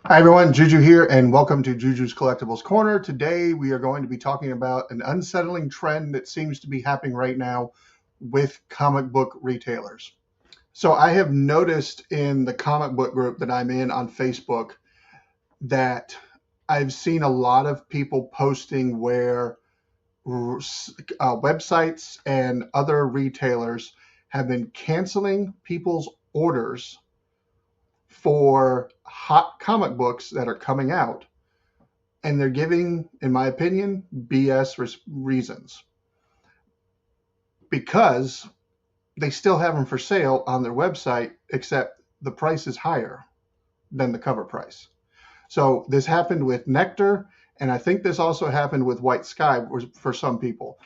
Hi everyone, Juju here, and welcome to Juju's Collectibles Corner. Today we are going to be talking about an unsettling trend that seems to be happening right now with comic book retailers. So I have noticed in the comic book group that I'm in on Facebook that I've seen a lot of people posting where websites and other retailers have been canceling people's orders for hot comic books that are coming out, and they're giving, in my opinion, BS reasons, because they still have them for sale on their website, except the price is higher than the cover price. So this happened with Nectar, and I think this also happened with White Sky for some people.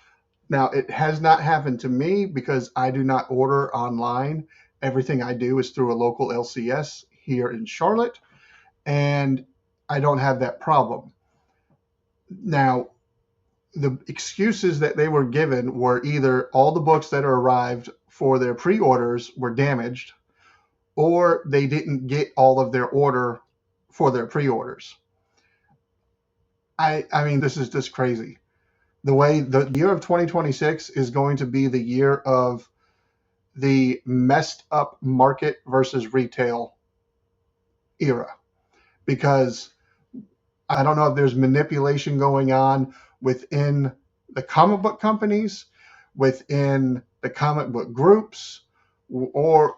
Now, it has not happened to me because I do not order online. Everything I do is through a local LCS here in Charlotte, and I don't have that problem. Now, the excuses that they were given were either all the books that are arrived for their pre-orders were damaged, or they didn't get all of their order for their pre-orders. I mean, this is just crazy. The way the year of 2026 is going to be the year of the messed up market versus retail era, because I don't know if there's manipulation going on within the comic book companies, within the comic book groups, or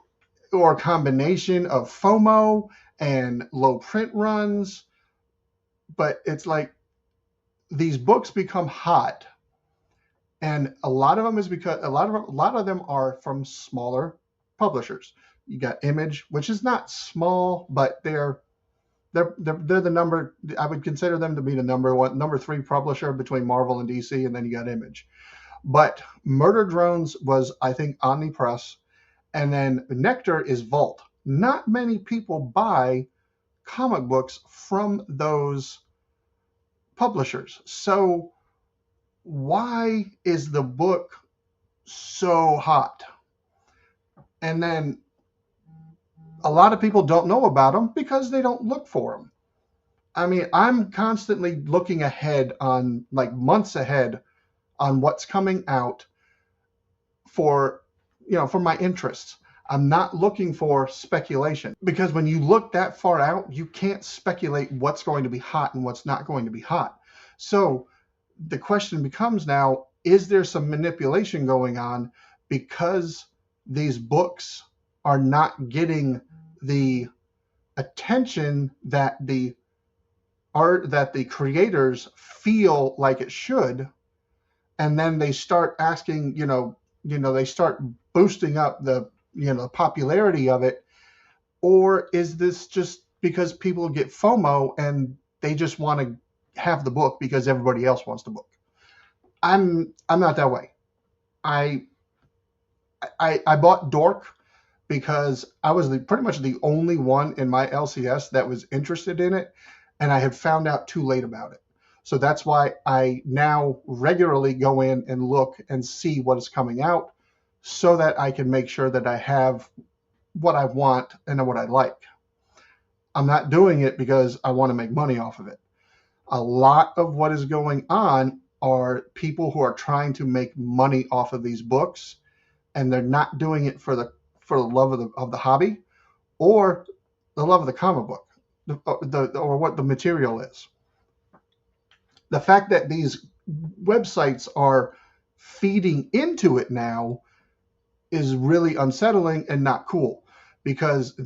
a combination of FOMO and low print runs. But it's like these books become hot, and a lot of them is because a lot of them are from smaller publishers. You got Image, which is not small, but they're the number. I would consider them to be the number three publisher between Marvel and DC, and then you got Image. But Murder Drones was, I think, Omnipress, and then Nectar is Vault. Not many people buy comic books from those publishers. So why is the book so hot? And then a lot of people don't know about them because they don't look for them. I mean, I'm constantly looking ahead, on like months ahead, on what's coming out for my interests. I'm not looking for speculation, because when you look that far out, you can't speculate what's going to be hot and what's not going to be hot. So the question becomes now, is there some manipulation going on because these books are not getting the attention that the creators feel like it should, and then they start asking, they start boosting up the popularity of it? Or is this just because people get FOMO and they just want to have the book because everybody else wants the book? I'm not that way. I bought Dork because I was pretty much the only one in my LCS that was interested in it, and I had found out too late about it. So that's why I now regularly go in and look and see what is coming out, so that I can make sure that I have what I want and what I like. I'm not doing it because I want to make money off of it. A lot of what is going on are people who are trying to make money off of these books, and they're not doing it for the love of the hobby, or the love of the comic book, or what the material is. The fact that these websites are feeding into it now is really unsettling and not cool, because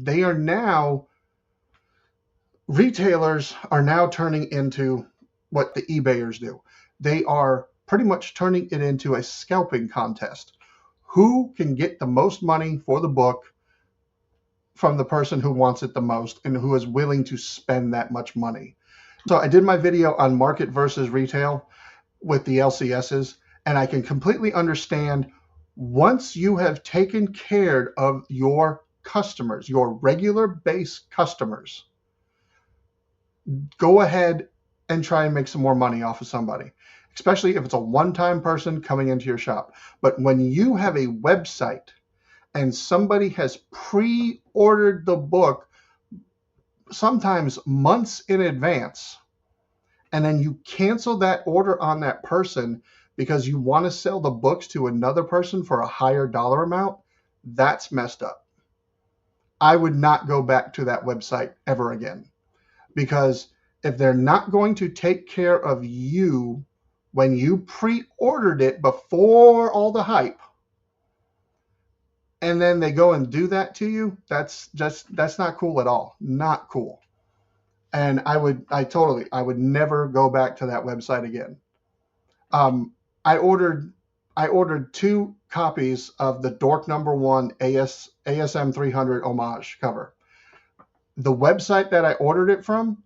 retailers are now turning into what the eBayers do. They are pretty much turning it into a scalping contest. Who can get the most money for the book from the person who wants it the most and who is willing to spend that much money? So I did my video on market versus retail with the LCSs, and I can completely understand, once you have taken care of your customers, your regular base customers, go ahead and try and make some more money off of somebody, especially if it's a one-time person coming into your shop. But when you have a website and somebody has pre-ordered the book sometimes months in advance, and then you cancel that order on that person because you want to sell the books to another person for a higher dollar amount, that's messed up. I would not go back to that website ever again, because if they're not going to take care of you when you pre-ordered it before all the hype, and then they go and do that to you, that's not cool at all. Not cool. And I would never go back to that website again. Um, I ordered 2 copies of the Dork Number One ASM 300 homage cover. The website that I ordered it from,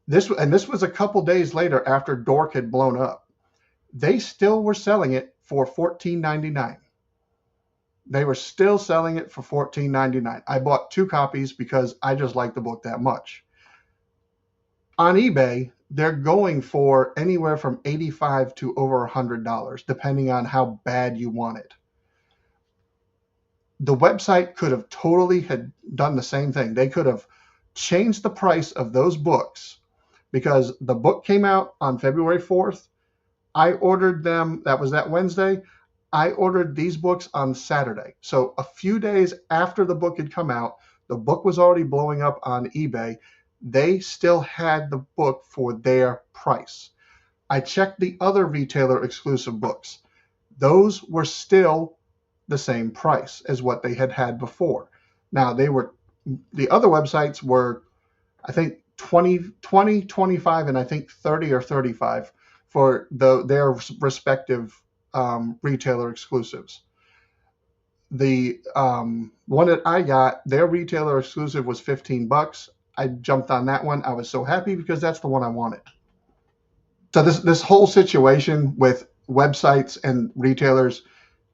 this was a couple days later after Dork had blown up. They still were selling it for $14.99. They were still selling it for $14.99. I bought 2 copies because I just like the book that much. On eBay, they're going for anywhere from $85 to over $100, depending on how bad you want it. The website could have totally had done the same thing. They could have changed the price of those books, because the book came out on February 4th. I ordered them, that was that Wednesday. I ordered these books on Saturday. So a few days after the book had come out, the book was already blowing up on eBay. They still had the book for their price. I checked the other retailer exclusive books. Those were still the same price as what they had before. Now, the other websites were, I think, 20, 25, and I think 30 or 35 for their respective retailer exclusives. The one that I got, their retailer exclusive was $15. I jumped on that one. I was so happy because that's the one I wanted. So this whole situation with websites and retailers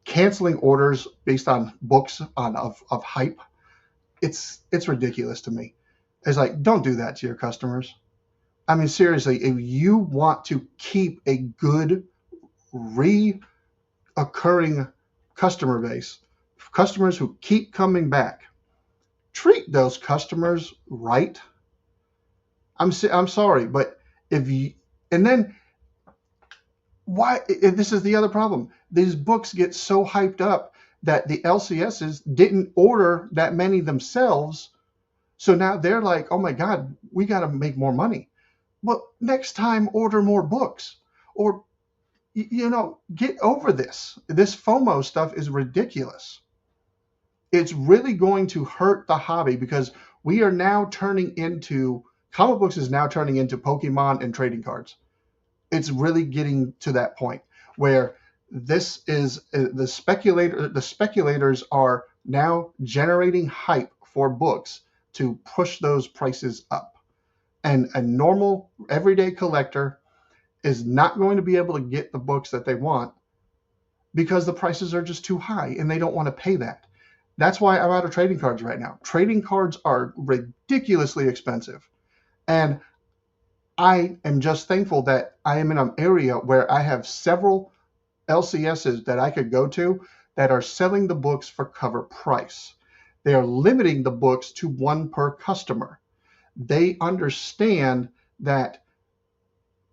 canceling orders based on books of hype, it's ridiculous to me. It's like, don't do that to your customers. I mean, seriously, if you want to keep a good reoccurring customer base, customers who keep coming back, treat those customers right. I'm sorry, but if you, and then why, this is the other problem. These books get so hyped up that the LCSs didn't order that many themselves. So now they're like, oh my God, we got to make more money. Well, next time order more books, or, get over this. This FOMO stuff is ridiculous. It's really going to hurt the hobby, because we are now comic books is now turning into Pokemon and trading cards. It's really getting to that point where this is the speculators are now generating hype for books to push those prices up. And a normal everyday collector is not going to be able to get the books that they want because the prices are just too high and they don't want to pay that. That's why I'm out of trading cards right now. Trading cards are ridiculously expensive. And I am just thankful that I am in an area where I have several LCSs that I could go to that are selling the books for cover price. They are limiting the books to 1 per customer. They understand that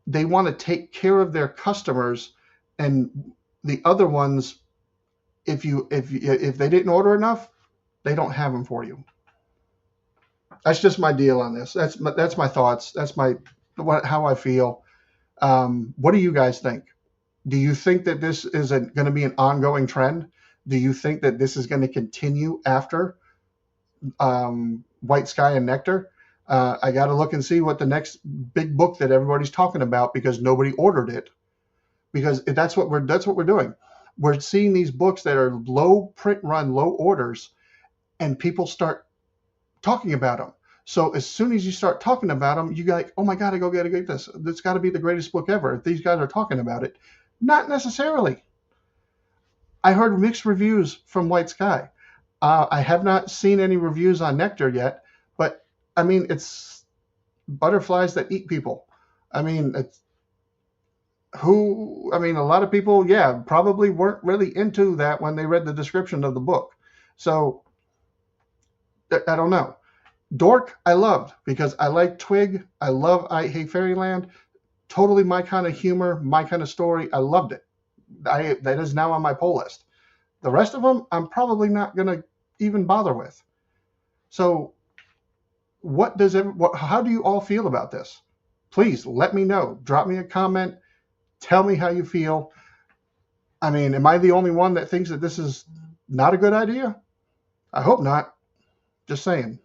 they want to take care of their customers, and the other ones, if they didn't order enough, they don't have them for you. That's just my deal on this. That's my thoughts. That's how I feel. What do you guys think? Do you think that this is going to be an ongoing trend? Do you think that this is going to continue after White Sky and Nectar? I got to look and see what the next big book that everybody's talking about, because nobody ordered it. Because that's what we're doing. We're seeing these books that are low print run, low orders, and people start talking about them. So as soon as you start talking about them, you go like, oh my God, I gotta get this. That's got to be the greatest book ever if these guys are talking about it. Not necessarily. I heard mixed reviews from White Sky. I have not seen any reviews on Nectar yet, but I mean, it's butterflies that eat people. I mean, a lot of people, probably weren't really into that when they read the description of the book. So I don't know. Dork, I loved because I like Twig. I love I Hate Fairyland. Totally my kind of humor, my kind of story. I loved it. That is now on my pull list. The rest of them, I'm probably not going to even bother with. So, how do you all feel about this? Please let me know. Drop me a comment. Tell me how you feel. I mean, am I the only one that thinks that this is not a good idea? I hope not. Just saying.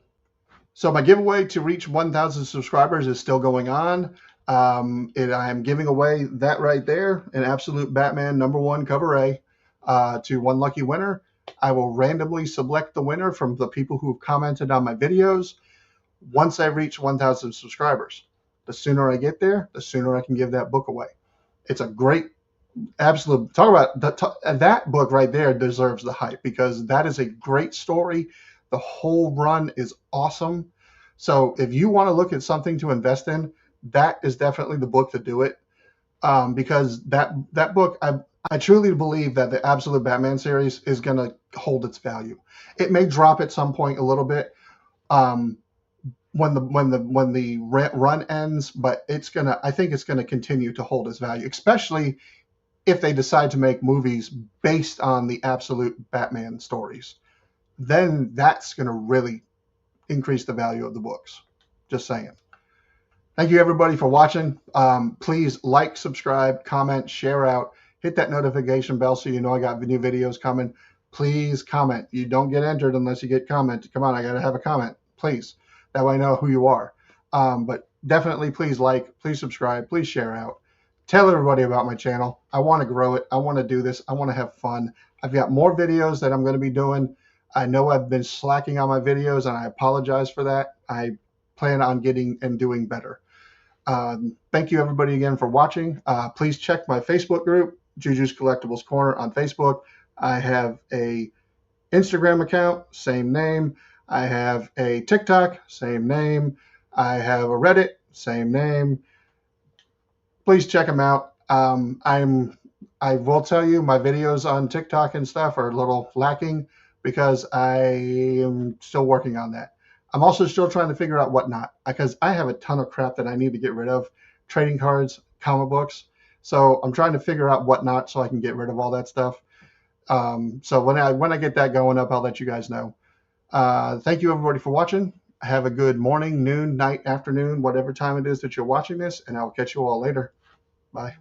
So my giveaway to reach 1,000 subscribers is still going on. I am giving away that right there, an Absolute Batman #1 cover A, to one lucky winner. I will randomly select the winner from the people who have commented on my videos once I reach 1,000 subscribers. The sooner I get there, the sooner I can give that book away. It's a great, absolute, talk about that book right there deserves the hype because that is a great story. The whole run is awesome. So if you want to look at something to invest in, that is definitely the book to do it. Because that book, I truly believe that the Absolute Batman series is going to hold its value. It may drop at some point a little bit when the run ends, but I think it's gonna continue to hold its value, especially if they decide to make movies based on the Absolute Batman stories. Then that's going to really increase the value of the books. Just saying. Thank you everybody for watching. Please like, subscribe, comment, share out, hit that notification bell so you know I got new videos coming. Please comment. You don't get entered unless you get comment. Come on, I gotta have a comment, please. That way I know who you are. But definitely please like, please subscribe, please share out. Tell everybody about my channel. I want to grow it. I want to do this. I want to have fun. I've got more videos that I'm going to be doing. I know I've been slacking on my videos and I apologize for that. I plan on getting and doing better. Thank you everybody again for watching. Please check my Facebook group, Juju's Collectibles Corner on Facebook. I have a Instagram account, same name. I have a TikTok, same name. I have a Reddit, same name. Please check them out. I will tell you my videos on TikTok and stuff are a little lacking because I am still working on that. I'm also still trying to figure out what not, because I have a ton of crap that I need to get rid of, trading cards, comic books. So I'm trying to figure out what not so I can get rid of all that stuff. So when I get that going up, I'll let you guys know. Thank you everybody for watching. Have a good morning, noon, night, afternoon, whatever time it is that you're watching this, and I'll catch you all later. Bye.